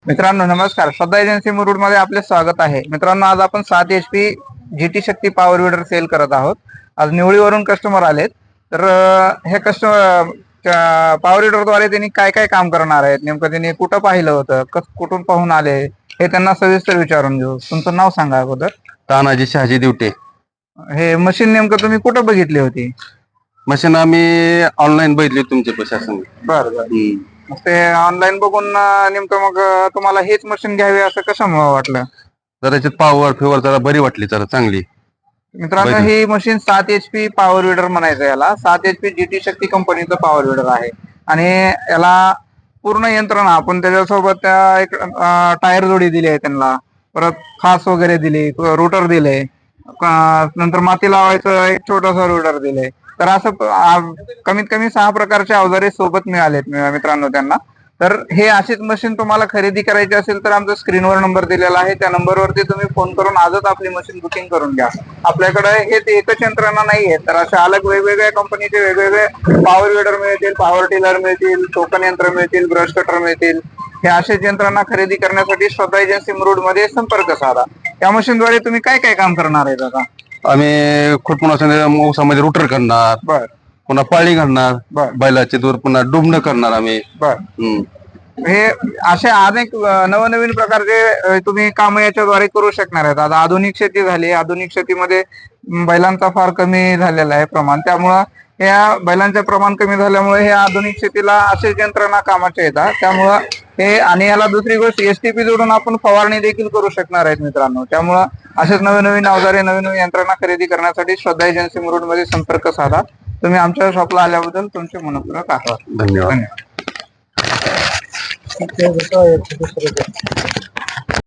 मित्रांनो नमस्कार. श्रद्धा एजन्सी मुरुड मध्ये आपले स्वागत आहे. मित्रांनो आज आपण 7 HP GT शक्ती पॉवर विडर सेल करत आहोत. आज निवळीवरून कस्टमर आलेत. तर हे कस्टमर पॉवर विडर द्वारे त्यांनी काय काय काम करणार आहेत, नेमकं त्यांनी कुठं पाहिलं होतं, कुठून पाहून आले हे त्यांना सविस्तर विचारून घेऊ. तुमचं नाव सांगा अगोदर. तानाजी शहाजी दिवटे. हे मशीन नेमकं तुम्ही कुठं बघितली होती? मशीन आम्ही ऑनलाईन बघितली तुमच्या प्रशासन. बरं बरं. ते ऑनलाईन बघून नेमकं मग तुम्हाला हेच मशीन घ्यावी असं कशामुळे वाटलं? जरा त्याच्यात पॉवर फिवर जरा बरी वाटली, जरा चांगली. मित्रांनो ही मशीन 7 HP पॉवर विडर म्हणायचं याला. 7 HP GT शक्ती कंपनीचं पॉवर विडर आहे आणि याला पूर्ण यंत्रणा आपण त्याच्यासोबत त्या एक टायर जोडी दिली आहे त्यांना, परत फास वगैरे दिली, रोटर दिले, नंतर माती लावायचं एक छोटासा रोटर दिले. तर असं कमीत कमी 6 प्रकारचे अवजारे सोबत मिळालेत मित्रांनो त्यांना. तर हे अशीच मशीन तुम्हाला खरेदी करायची असेल तर आमचा स्क्रीनवर नंबर दिलेला आहे, त्या नंबरवरती तुम्ही फोन करून आजच आपली मशीन बुकिंग करून घ्या. आपल्याकडे हे एकच यंत्रणा नाहीये, तर अशा अलग वेगवेगळ्या कंपनीचे वेगवेगळे पॉवर विडर मिळतील, पॉवर टिलर मिळतील, टोकन यंत्र मिळतील, ब्रश कटर मिळतील. हे असेच यंत्रणा खरेदी करण्यासाठी श्रद्धा एजन्सी मुरुड मध्ये संपर्क साधा. या मशीनद्वारे तुम्ही काय काय काम करणार आहे दादा? आम्ही खुरपण मौसामध्ये रोटर करणार, बर, पुन्हा पाळी घालणार, बैलाचे दूर पुन्हा डुबणं करणार आम्ही. बर. हे असे अनेक नवनवीन प्रकारचे तुम्ही काम याच्याद्वारे करू शकणार आहेत. आता आधुनिक शेती झाली, आधुनिक शेतीमध्ये बैलांचा फार कमी झालेला आहे प्रमाण, त्यामुळं या बैलांचे प्रमाण कमी झाल्यामुळे हे आधुनिक शेतीला असेच यंत्रणा कामाच्या येतात. त्यामुळं हे आणि याला दुसरी गोष्ट STP जोडून आपण फवारणी देखील करू शकणार आहेत मित्रांनो. त्यामुळं असेच नवीन नवीन अवजारे, नवीन नवीन यंत्रणा खरेदी करण्यासाठी श्रद्धा एजन्सी मुरुड मध्ये संपर्क साधा. तुम्ही आमच्या शॉपला आल्याबद्दल तुमचे मनपूर्वक आभार. धन्यवाद. धन्यवाद.